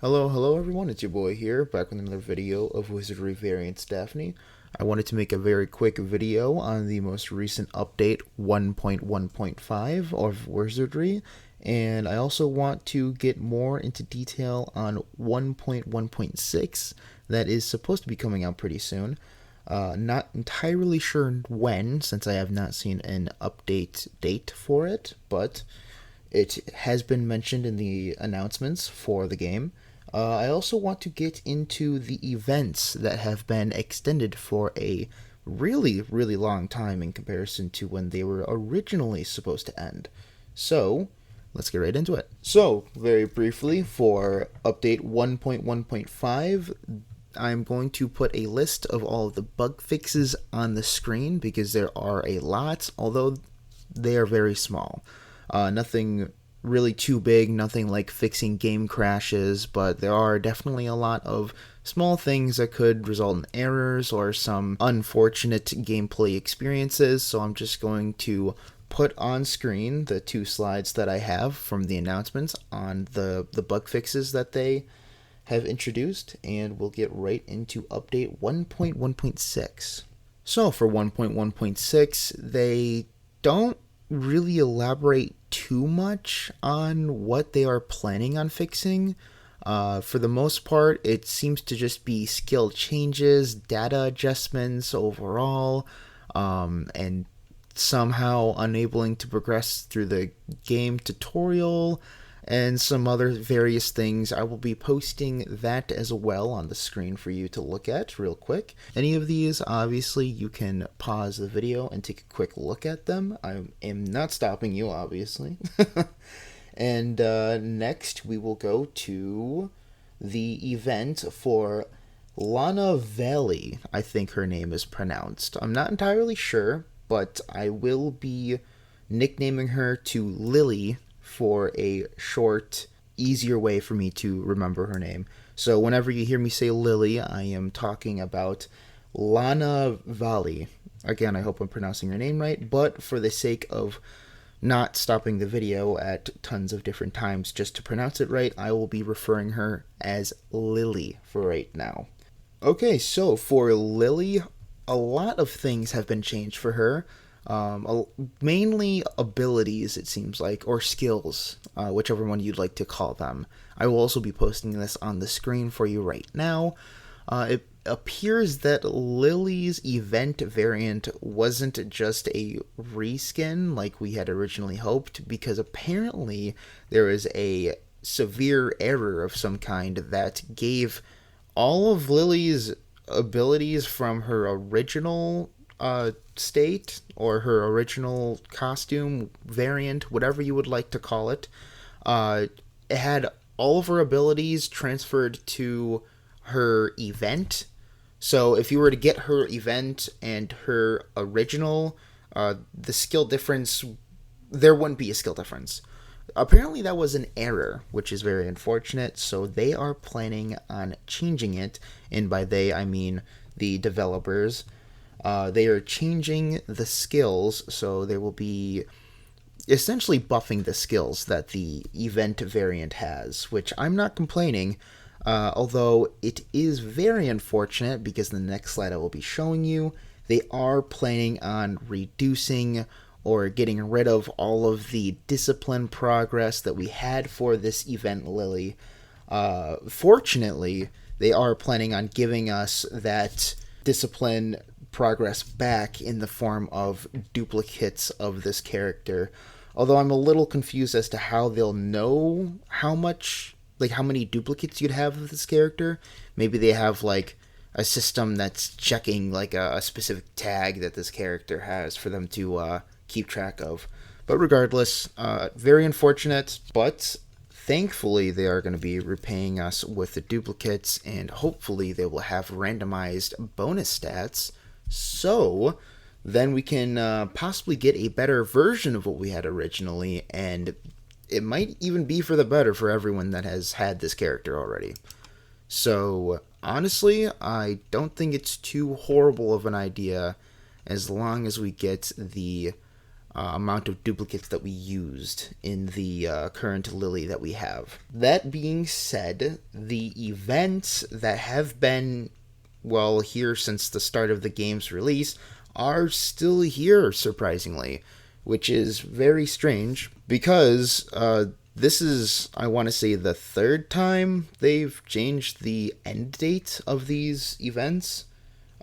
Hello everyone, it's your boy here, back with another video of Wizardry Variants Daphne. I wanted to make a very quick video on the most recent update 1.1.5 of Wizardry, and I also want to get more into detail on 1.1.6 that is supposed to be coming out pretty soon. Not entirely sure when, since I have not seen an update date for it, but it has been mentioned in the announcements for the game. I also want to get into the events that have been extended for a really long time in comparison to when they were originally supposed to end. So, let's get right into it. So, very briefly, for update 1.1.5, I'm going to put a list of all of the bug fixes on the screen because there are a lot, although they are very small. Nothing really too big, nothing like fixing game crashes, but there are definitely a lot of small things that could result in errors or some unfortunate gameplay experiences. So I'm just going to put on screen the two slides that I have from the announcements on the bug fixes that they have introduced, and we'll get right into update 1.1.6. So for 1.1.6, they don't really elaborate too much on what they are planning on fixing. For the most part, it seems to just be skill changes, data adjustments overall, and somehow unabling to progress through the game tutorial and some other various things. I will be posting that as well on the screen for you to look at real quick. Any of these, obviously, you can pause the video and take a quick look at them. I am not stopping you, obviously. And next, we will go to the event for Lanavaille, I think her name is pronounced. I'm not entirely sure, but I will be nicknaming her to Lily for a short, easier way for me to remember her name. So whenever you hear me say Lily, I am talking about Lanavaille. Again, I hope I'm pronouncing her name right, but for the sake of not stopping the video at tons of different times just to pronounce it right, I will be referring her as Lily for right now. Okay, so for Lily, a lot of things have been changed for her. Mainly abilities, it seems like, or skills, whichever one you'd like to call them. I will also be posting this on the screen for you right now. It appears that Lily's event variant wasn't just a reskin like we had originally hoped, because apparently there is a severe error of some kind that gave all of Lily's abilities from her original state or her original costume variant, whatever you would like to call it. It had all of her abilities transferred to her event. So if you were to get her event and her original, the skill difference, there wouldn't be a skill difference. Apparently that was an error, which is very unfortunate, so they are planning on changing it, and by they I mean the developers. They are changing the skills, so they will be essentially buffing the skills that the event variant has, which I'm not complaining, although it is very unfortunate because the next slide I will be showing you, they are planning on reducing or getting rid of all of the discipline progress that we had for this event, Lily. Fortunately, they are planning on giving us that discipline progress back in the form of duplicates of this character. Although I'm a little confused as to how they'll know how much, like how many duplicates you'd have of this character. Maybe they have like a system that's checking like a specific tag that this character has for them to keep track of. But regardless, very unfortunate, but thankfully they are going to be repaying us with the duplicates, and hopefully they will have randomized bonus stats, so then we can possibly get a better version of what we had originally, and it might even be for the better for everyone that has had this character already. So honestly, I don't think it's too horrible of an idea as long as we get the amount of duplicates that we used in the current Lily that we have. That being said, the events that have been, well, here since the start of the game's release are still here, surprisingly, which is very strange because this is, I want to say, the third time they've changed the end date of these events.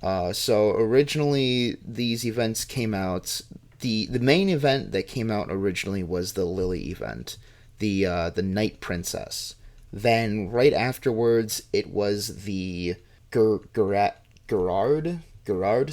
So originally, these events came out. The main event that came out originally was the Lily event, the Night Princess. Then right afterwards, it was the Gerard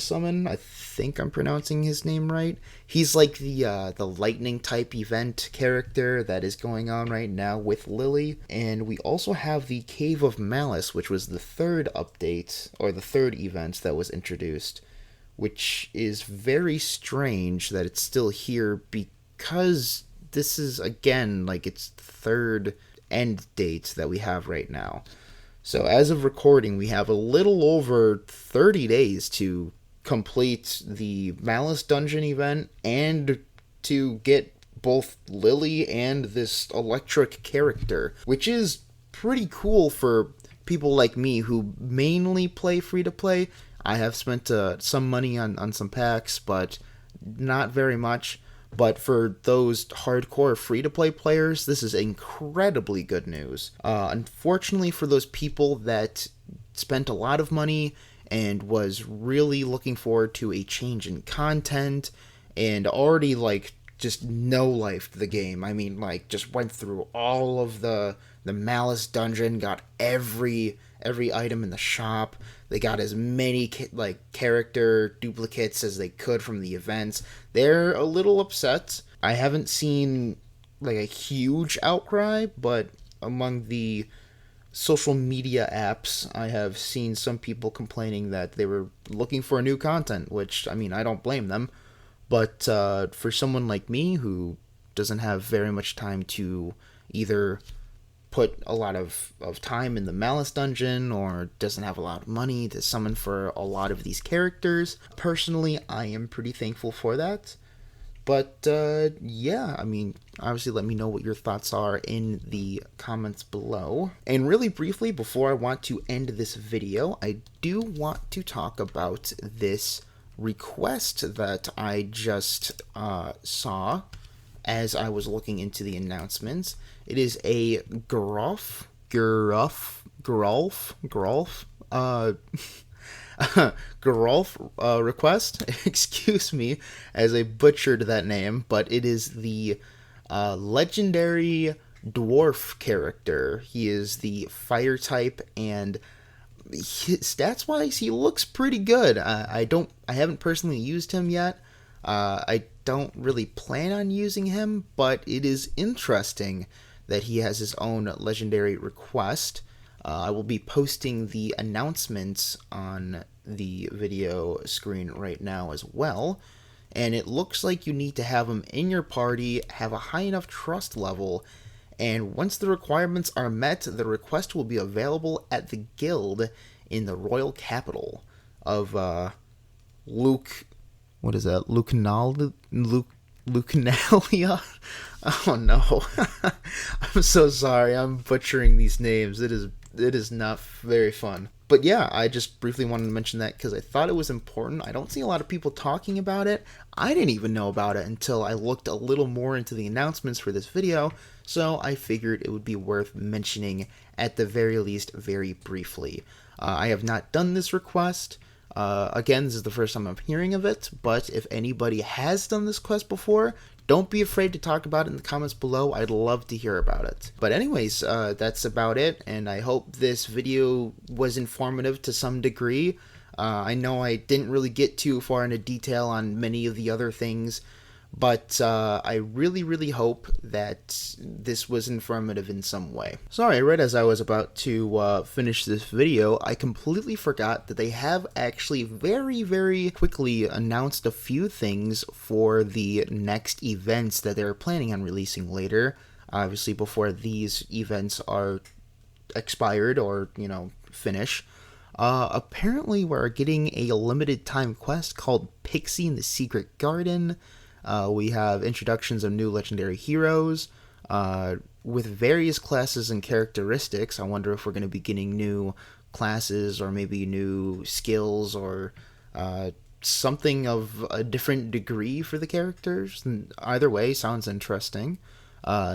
summon. I think I'm pronouncing his name right. He's like the lightning type event character that is going on right now with Lily. And we also have the Cave of Malice, which was the third update or the third event that was introduced, which is very strange that it's still here because this is again like its third end date that we have right now. So as of recording, we have a little over 30 days to complete the Malice Dungeon event and to get both Lily and this electric character, which is pretty cool for people like me who mainly play free-to-play. I have spent some money on some packs, but not very much. But for those hardcore free-to-play players, this is incredibly good news. Unfortunately, for those people that spent a lot of money and was really looking forward to a change in content and already, like, just no-lifed the game. I mean, like, just went through all of the Malice Dungeon, got every item in the shop. They got as many character duplicates as they could from the events. They're a little upset. I haven't seen like a huge outcry, but among the social media apps, I have seen some people complaining that they were looking for new content, which, I mean, I don't blame them. But for someone like me who doesn't have very much time to either put a lot of time in the Malice Dungeon or doesn't have a lot of money to summon for a lot of these characters, personally, I am pretty thankful for that. But yeah, I mean, obviously let me know what your thoughts are in the comments below. And really briefly, before I want to end this video, I do want to talk about this request that I just saw as I was looking into the announcements. It is a Gerulf request. Excuse me as I butchered that name, but it is the legendary dwarf character. He is the fire type, and stats wise he looks pretty good. I haven't personally used him yet. I don't really plan on using him, but it is interesting that he has his own legendary request. I will be posting the announcements on the video screen right now as well. And it looks like you need to have him in your party, have a high enough trust level, and once the requirements are met, the request will be available at the guild in the royal capital of Lucanalia? Oh no. I'm so sorry, I'm butchering these names. It is not very fun. But yeah, I just briefly wanted to mention that because I thought it was important. I don't see a lot of people talking about it. I didn't even know about it until I looked a little more into the announcements for this video, so I figured it would be worth mentioning at the very least very briefly. I have not done this request. Again, this is the first time I'm hearing of it, but if anybody has done this quest before, don't be afraid to talk about it in the comments below. I'd love to hear about it. But anyways, that's about it, and I hope this video was informative to some degree. I know I didn't really get too far into detail on many of the other things, but I really hope that this was informative in some way. Sorry, right as I was about to finish this video, I completely forgot that they have actually very quickly announced a few things for the next events that they're planning on releasing later, obviously before these events are expired or, finish. Apparently we're getting a limited time quest called Pixie in the Secret Garden. We have introductions of new legendary heroes with various classes and characteristics. I wonder if we're going to be getting new classes or maybe new skills or something of a different degree for the characters. Either way, sounds interesting.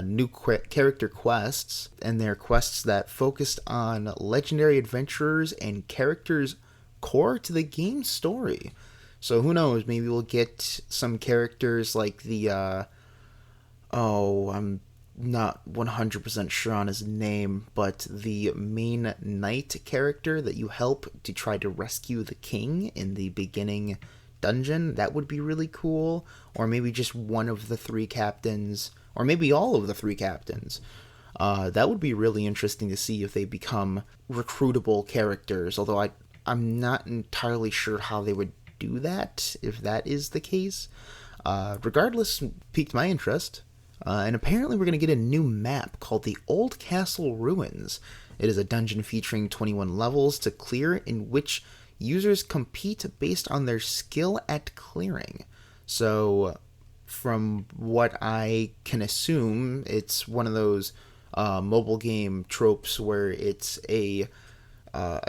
New character quests, and they're quests that focused on legendary adventurers and characters core to the game's story. So who knows? Maybe we'll get some characters like the I'm not 100% sure on his name, but the main knight character that you help to try to rescue the king in the beginning dungeon. That would be really cool. Or maybe just one of the three captains, or maybe all of the three captains. That would be really interesting to see if they become recruitable characters, although I'm not entirely sure how they would do that, if that is the case. Regardless, piqued my interest. And apparently we're going to get a new map called the Old Castle Ruins. It is a dungeon featuring 21 levels to clear, in which users compete based on their skill at clearing. So, from what I can assume, it's one of those mobile game tropes where it's a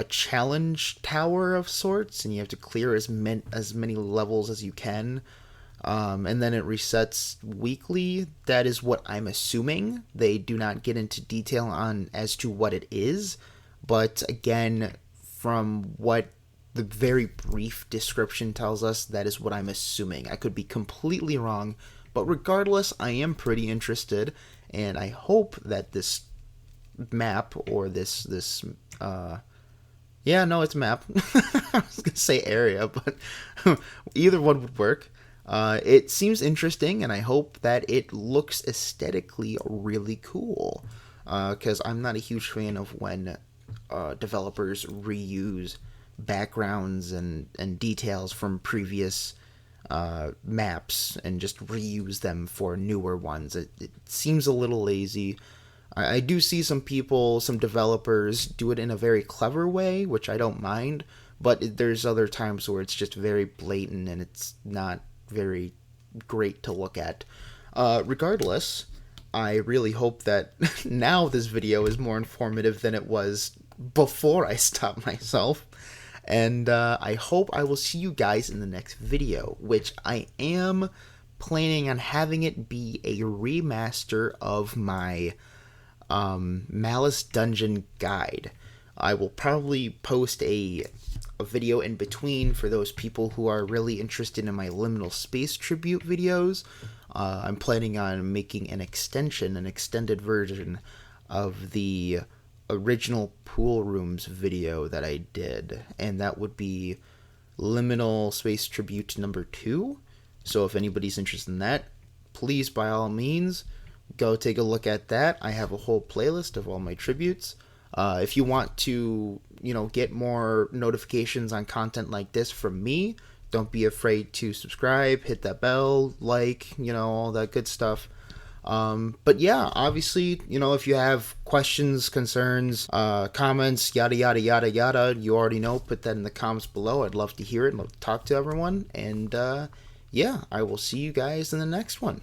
challenge tower of sorts, and you have to clear as many levels as you can. And then it resets weekly. That is what I'm assuming. They do not get into detail on as to what it is, but again, from what the very brief description tells us, that is what I'm assuming. I could be completely wrong, but regardless, I am pretty interested, and I hope that this map, or this it's map. I was gonna say area, but either one would work. It seems interesting, and I hope that it looks aesthetically really cool, because I'm not a huge fan of when developers reuse backgrounds and details from previous maps and just reuse them for newer ones. It seems a little lazy. I do see some developers do it in a very clever way, which I don't mind, but there's other times where it's just very blatant and it's not very great to look at. Regardless, I really hope that now this video is more informative than it was before I stopped myself. And I hope I will see you guys in the next video, which I am planning on having it be a remaster of my Malice dungeon guide. I will probably post a video in between for those people who are really interested in my liminal space tribute videos. I'm planning on making an extended version of the original pool rooms video that I did, and that would be liminal space tribute number 2. So if anybody's interested in that, please by all means go take a look at that. I have a whole playlist of all my tributes. If you want to, get more notifications on content like this from me, don't be afraid to subscribe, hit that bell, all that good stuff. But yeah, obviously, if you have questions, concerns, comments, yada, yada, yada, yada, you already know, put that in the comments below. I'd love to hear it, love to talk to everyone. And yeah, I will see you guys in the next one.